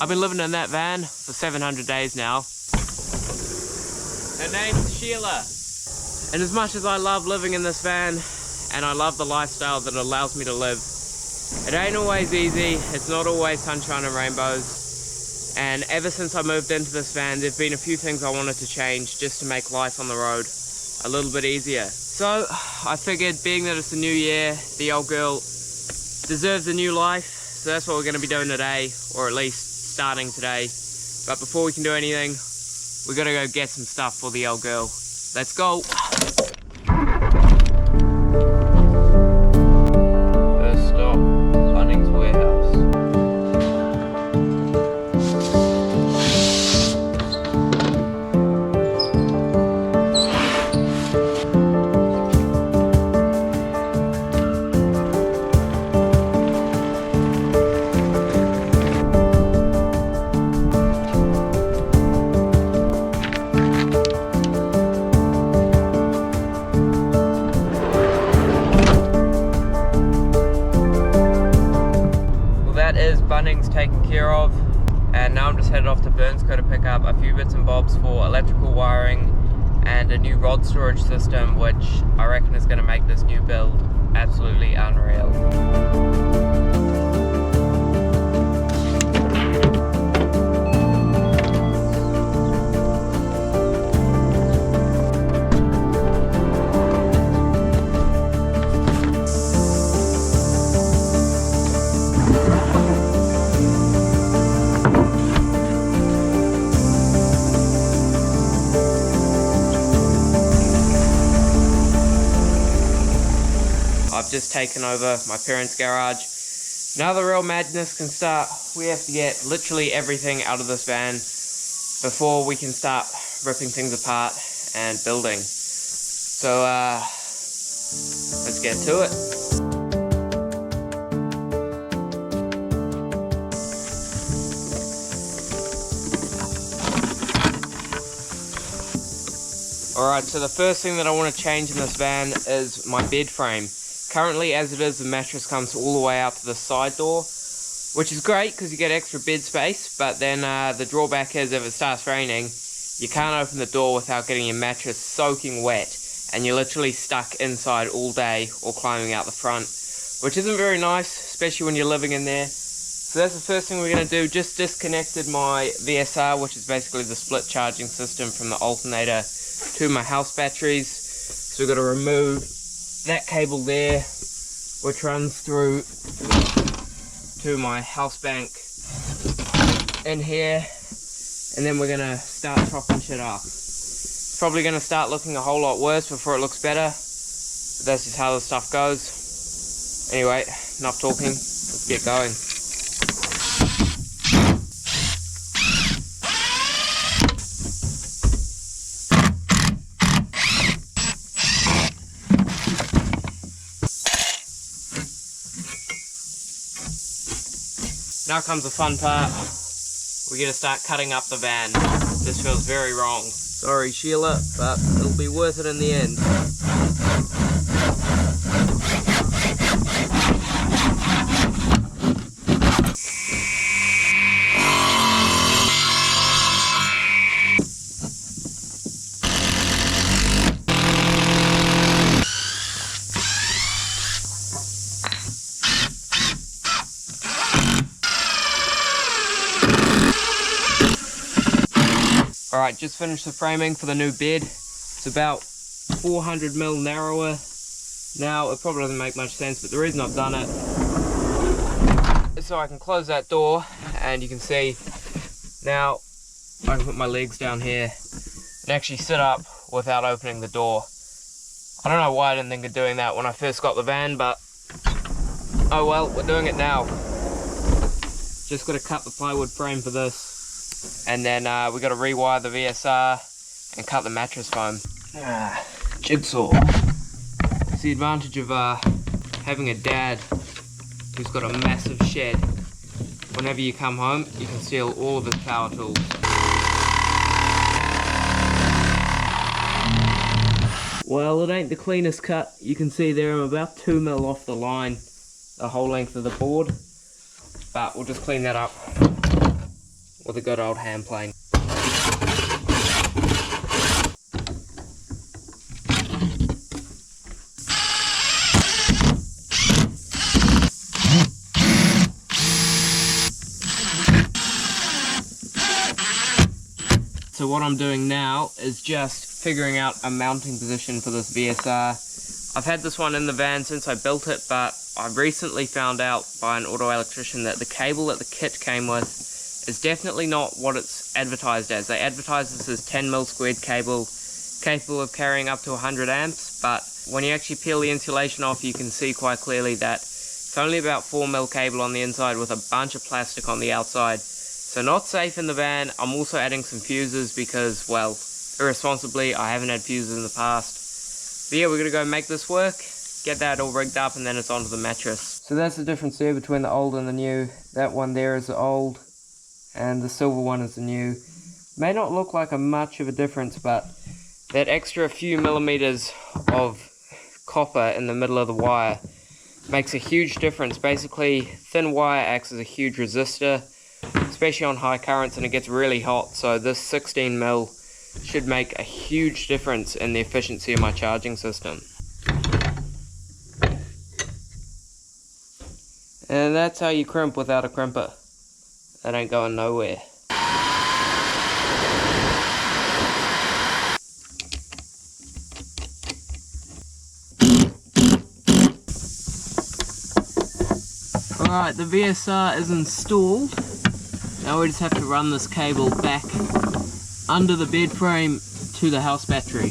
I've been living in that van for 700 days now. Her name's Sheila. And as much as I love living in this van, and I love the lifestyle that it allows me to live, it ain't always easy. It's not always sunshine and rainbows. And ever since I moved into this van, there've been a few things I wanted to change just to make life on the road a little bit easier. So I figured, being that it's a new year, the old girl deserves a new life. So that's what we're going to be doing today, or at least starting today. But before we can do anything, we got to go get some stuff for the old girl. Let's go. First stop, Bunnings Warehouse. Bunnings taken care of, and now I'm just headed off to Burnsco to pick up a few bits and bobs for electrical wiring and a new rod storage system, which I reckon is going to make this new build absolutely unreal. I've just taken over my parents' garage. Now the real madness can start. We have to get literally everything out of this van before we can start ripping things apart and building. So let's get to it. Alright, so the first thing that I want to change in this van is my bed frame. Currently, as it is, the mattress comes all the way out to the side door, which is great because you get extra bed space, but then the drawback is if it starts raining, you can't open the door without getting your mattress soaking wet, and you're literally stuck inside all day or climbing out the front, which isn't very nice, especially when you're living in there. So that's the first thing we're going to do. Just disconnected my VSR, which is basically the split charging system from the alternator to my house batteries. So we've got to remove that cable there, which runs through to my house bank in here, and then we're gonna start chopping shit up. It's probably gonna start looking a whole lot worse before it looks better, but that's just how this stuff goes. Anyway, enough talking, let's get going. Now comes the fun part. We're gonna start cutting up the van. This feels very wrong. Sorry Sheila, but it'll be worth it in the end. Alright, just finished the framing for the new bed. It's about 400mm narrower. Now, it probably doesn't make much sense, but the reason I've done it is so I can close that door, and you can see now I can put my legs down here and actually sit up without opening the door. I don't know why I didn't think of doing that when I first got the van, but oh well, we're doing it now. Just got to cut the plywood frame for this. And then we got to rewire the VSR and cut the mattress foam. Jigsaw. It's the advantage of having a dad who's got a massive shed. Whenever you come home, you can steal all of his power tools. Well, it ain't the cleanest cut. You can see there I'm about 2mm off the line, the whole length of the board. But we'll just clean that up. or the good old hand plane. So what I'm doing now is just figuring out a mounting position for this VSR. I've had this one in the van since I built it, but I recently found out by an auto electrician that the cable that the kit came with is definitely not what it's advertised as. They advertise this as 10mm squared cable, capable of carrying up to 100 amps, but when you actually peel the insulation off, you can see quite clearly that it's only about 4mm cable on the inside with a bunch of plastic on the outside. So not safe in the van. I'm also adding some fuses because, well, irresponsibly, I haven't had fuses in the past. But yeah, we're going to go make this work, get that all rigged up, and then it's onto the mattress. So that's the difference there between the old and the new. That one there is the old, and the silver one is the new. May not look like much of a difference, but that extra few millimeters of copper in the middle of the wire makes a huge difference. Basically, thin wire acts as a huge resistor, especially on high currents, and it gets really hot, so this 16mm should make a huge difference in the efficiency of my charging system. And that's how you crimp without a crimper. That ain't going nowhere. Alright, the VSR is installed. Now we just have to run this cable back under the bed frame to the house battery.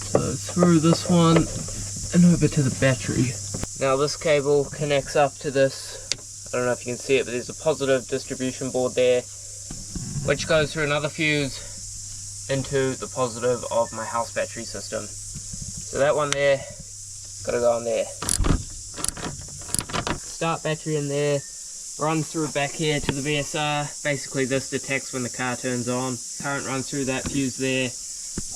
So through this one and over to the battery. Now this cable connects up to this, I don't know if you can see it, but there's a positive distribution board there, which goes through another fuse into the positive of my house battery system. So that one there, gotta go on there. Start battery in there. Runs through back here to the VSR. Basically this detects when the car turns on. Current runs through that fuse there,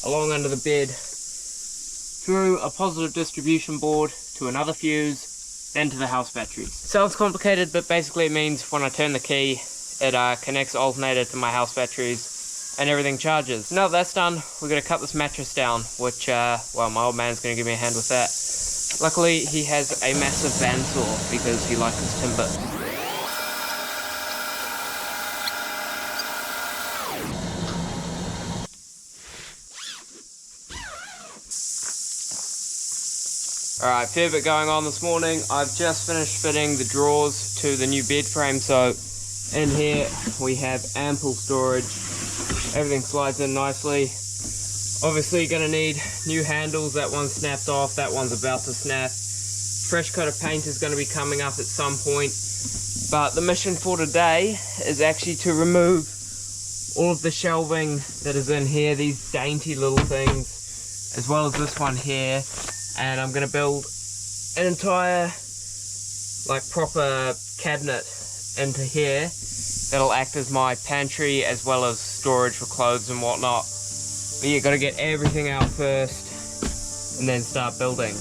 along under the bed, through a positive distribution board to another fuse, then to the house battery. Sounds complicated, but basically it means when I turn the key, it connects the alternator to my house batteries and everything charges. Now that that's done, we're going to cut this mattress down, which, well, my old man's going to give me a hand with that. Luckily he has a massive bandsaw because he likes his timber. Alright, fair bit going on this morning. I've just finished fitting the drawers to the new bed frame, so in here we have ample storage. Everything slides in nicely. Obviously you're going to need new handles. That one's snapped off, that one's about to snap. Fresh coat of paint is going to be coming up at some point. But the mission for today is actually to remove all of the shelving that is in here, these dainty little things, as well as this one here. And I'm going to build an entire, like, proper cabinet into here that'll act as my pantry as well as storage for clothes and whatnot. But you got to get everything out first and then start building.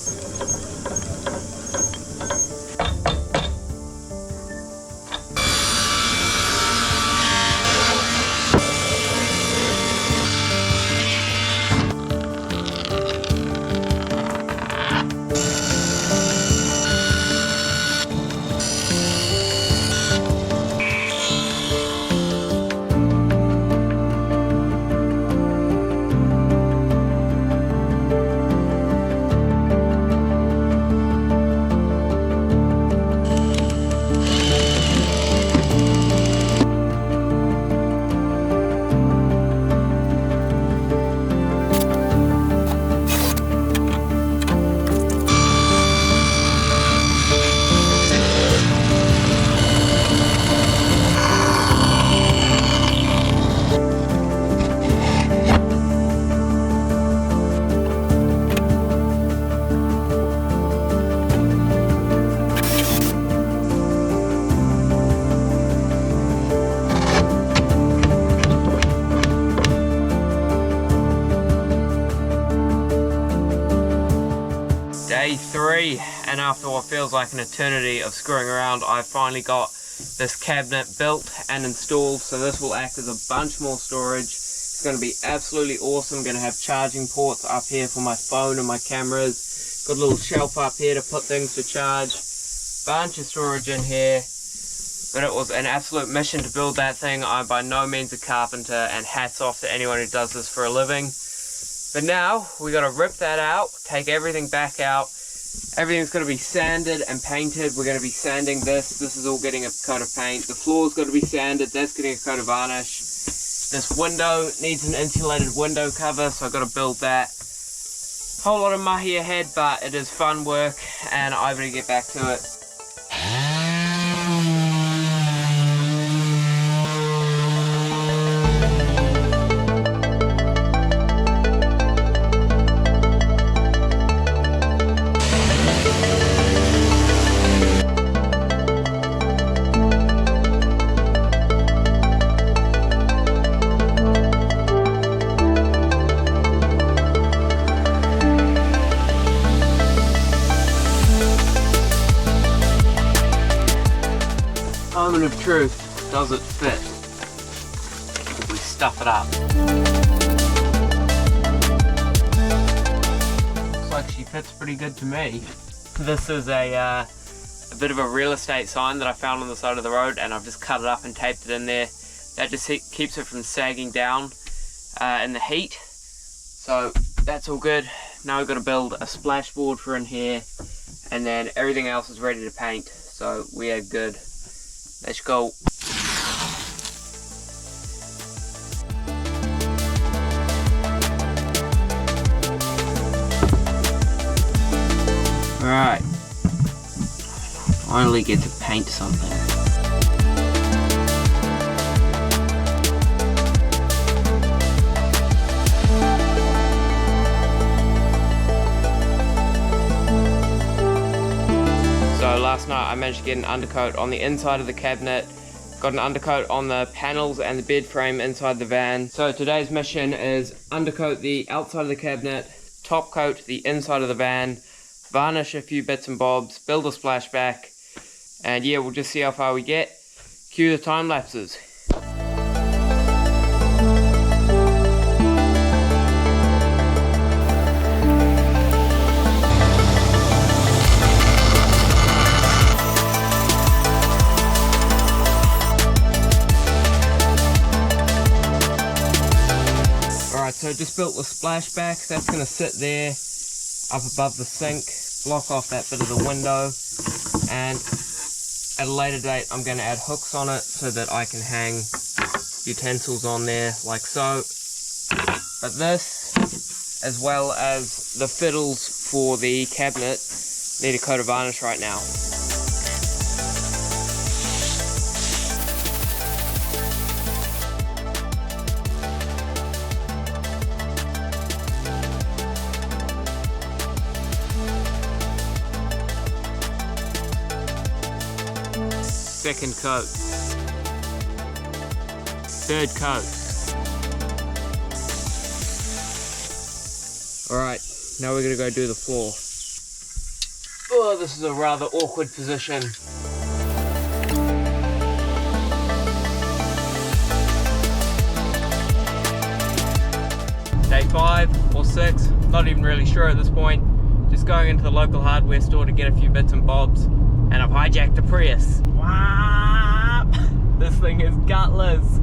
Day 3, and after what feels like an eternity of screwing around, I finally got this cabinet built and installed, so this will act as a bunch more storage. It's going to be absolutely awesome. I'm going to have charging ports up here for my phone and my cameras. Got a little shelf up here to put things to charge. Bunch of storage in here. But it was an absolute mission to build that thing. I'm by no means a carpenter, and hats off to anyone who does this for a living. But now we got to rip that out, take everything back out. Everything's going to be sanded and painted. We're going to be sanding this. This is all getting a coat of paint. The floor's got to be sanded. That's getting a coat of varnish. This window needs an insulated window cover, so I've got to build that. Whole lot of mahi ahead, but it is fun work, and I'm going to get back to it. Moment of truth, does it fit? We stuff it up. Looks like she fits pretty good to me. This is a bit of a real estate sign that I found on the side of the road, and I've just cut it up and taped it in there. That just keeps it from sagging down in the heat. So that's all good. Now we've got to build a splashboard for in here, and then everything else is ready to paint. So we are good. Let's go. Alright. Finally get to paint something. So last night I managed to get an undercoat on the inside of the cabinet, got an undercoat on the panels and the bed frame inside the van. So today's mission is undercoat the outside of the cabinet, top coat the inside of the van, varnish a few bits and bobs, build a splashback, and yeah, we'll just see how far we get. Cue the time lapses. So just built the splashback. That's going to sit there up above the sink, block off that bit of the window, and at a later date I'm going to add hooks on it so that I can hang utensils on there like so. But this, as well as the fiddles for the cabinet, need a coat of varnish right now. Second coat, third coat. Alright, now we're gonna go do the floor. Oh, this is a rather awkward position. Day 5 or 6, not even really sure at this point. Just going into the local hardware store to get a few bits and bobs, and I've hijacked a Prius. This thing is gutless.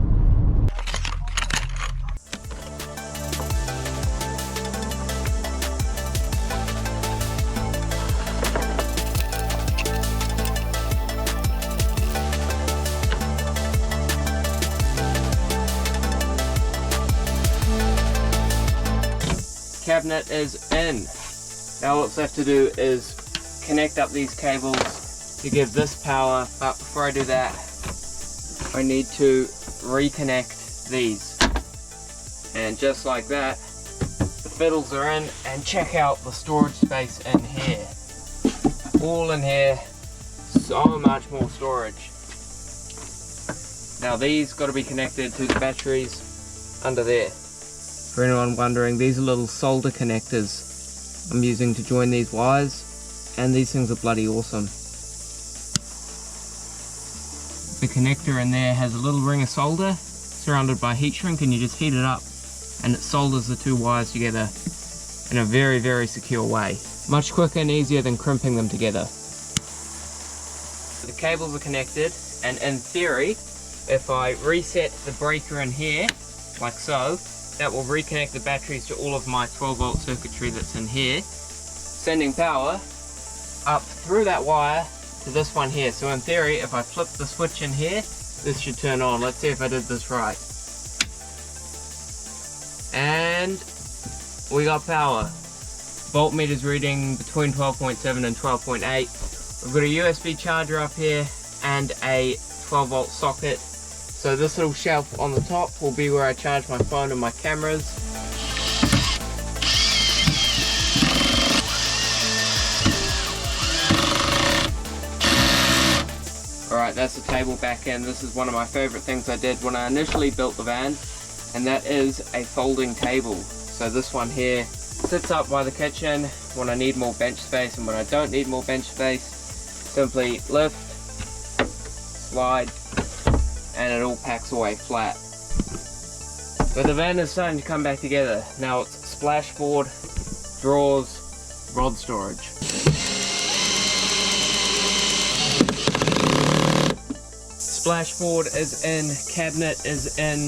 Cabinet is in. Now what's left to do is connect up these cables to give this power, but before I do that I need to reconnect these, and just like that the fiddles are in, and check out the storage space in here. All in here, so much more storage. Now these got to be connected to the batteries under there. For anyone wondering, these are little solder connectors I'm using to join these wires, and these things are bloody awesome. The connector in there has a little ring of solder surrounded by heat shrink, and you just heat it up and it solders the two wires together in a very, very secure way. Much quicker and easier than crimping them together. The cables are connected, and in theory, if I reset the breaker in here, like so, that will reconnect the batteries to all of my 12-volt circuitry that's in here, sending power up through that wire to this one here. So in theory, if I flip the switch in here, this should turn on. Let's see if I did this right. And we got power. Voltmeter's reading between 12.7 and 12.8. We've got a USB charger up here and a 12-volt socket. So this little shelf on the top will be where I charge my phone and my cameras. Alright, that's the table back in. This is one of my favorite things I did when I initially built the van, and that is a folding table. So this one here sits up by the kitchen when I need more bench space, and when I don't need more bench space, simply lift, slide, and it all packs away flat. But the van is starting to come back together. Now it's splashboard, drawers, rod storage. Splashboard is in, cabinet is in,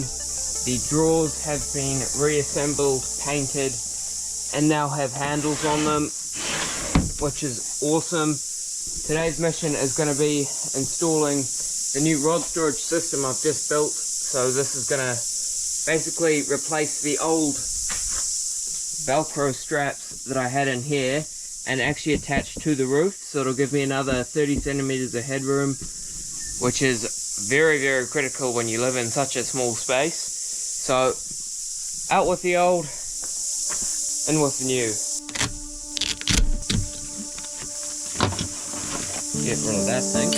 the drawers have been reassembled, painted, and now have handles on them, which is awesome. Today's mission is going to be installing the new rod storage system I've just built. So this is going to basically replace the old Velcro straps that I had in here and actually attach to the roof. So it'll give me another 30 centimeters of headroom, which is very, very critical when you live in such a small space. So out with the old, in with the new. Get rid of that thing.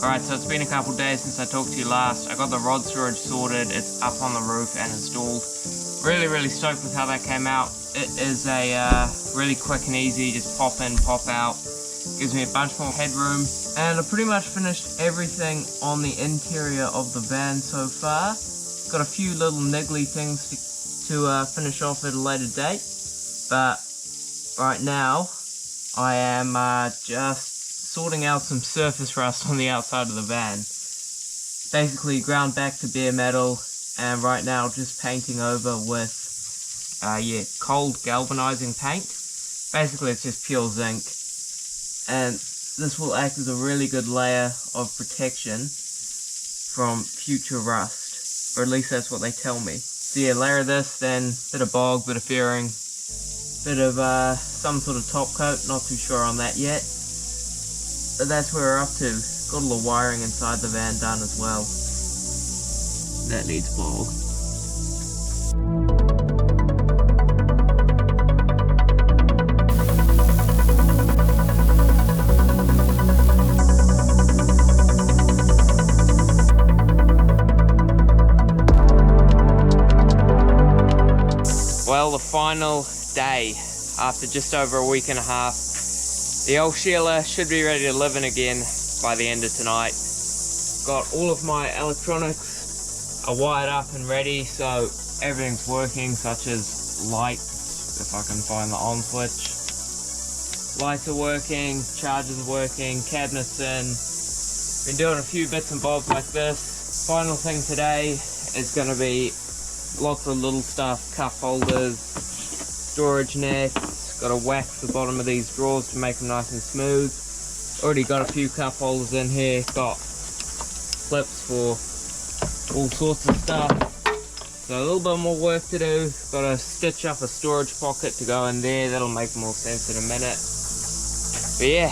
Alright, so it's been a couple days since I talked to you last. I got the rod storage sorted, it's up on the roof and installed. Really stoked with how that came out. It is a really quick and easy, just pop in, pop out. Gives me a bunch more headroom. And I've pretty much finished everything on the interior of the van so far. Got a few little niggly things to finish off at a later date. But right now, I am just sorting out some surface rust on the outside of the van. Basically ground back to bare metal, and right now just painting over with cold galvanizing paint. Basically it's just pure zinc, and this will act as a really good layer of protection from future rust, or at least that's what they tell me. So yeah, layer this, then bit of bog, bit of fairing, bit of some sort of top coat, not too sure on that yet. But that's where we're up to. Got a little wiring inside the van done as well. That needs bog. Well, the final day, after just over a week and a half, the old Sheila should be ready to live in again by the end of tonight. Got all of my electronics are wired up and ready, so everything's working, such as lights, if I can find the on switch. Lights are working, chargers are working, cabinets in. Been doing a few bits and bobs like this. Final thing today is going to be lots of little stuff, cup holders, storage nets. Got to wax the bottom of these drawers to make them nice and smooth. Already got a few cup holders in here. Got clips for all sorts of stuff. So a little bit more work to do. Got to stitch up a storage pocket to go in there. That'll make more sense in a minute. But yeah,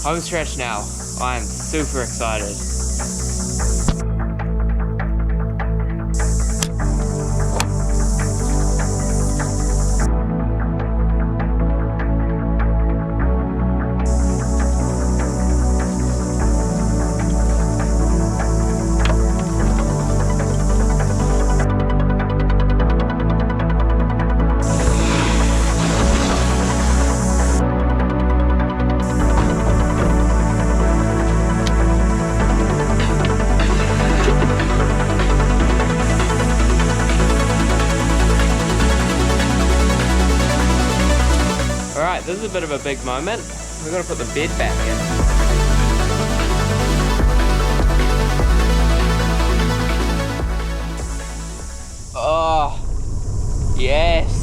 home stretch now. I am super excited. Alright, this is a bit of a big moment. We've got to put the bed back in. Oh, yes.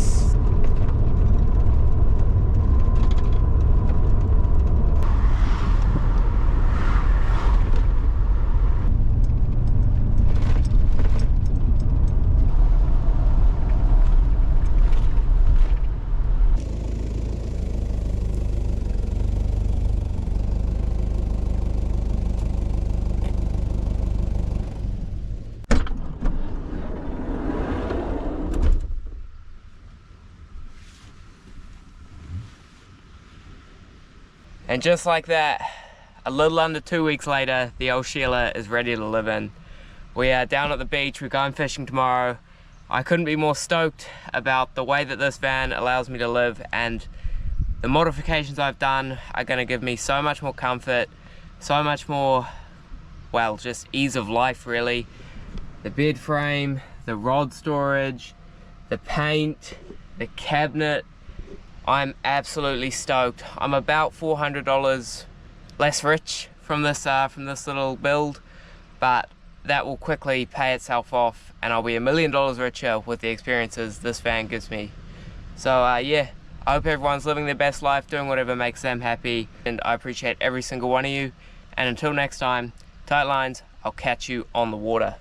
And just like that, a little under 2 weeks later, the old Sheila is ready to live in. We are down at the beach, we're going fishing tomorrow. I couldn't be more stoked about the way that this van allows me to live, and the modifications I've done are gonna give me so much more comfort, so much more, well, just ease of life really. The bed frame, the rod storage, the paint, the cabinet, I'm absolutely stoked. I'm about $400 less rich from this little build, but that will quickly pay itself off, and I'll be $1 million richer with the experiences this van gives me. So yeah, I hope everyone's living their best life, doing whatever makes them happy, and I appreciate every single one of you. And until next time, tight lines, I'll catch you on the water.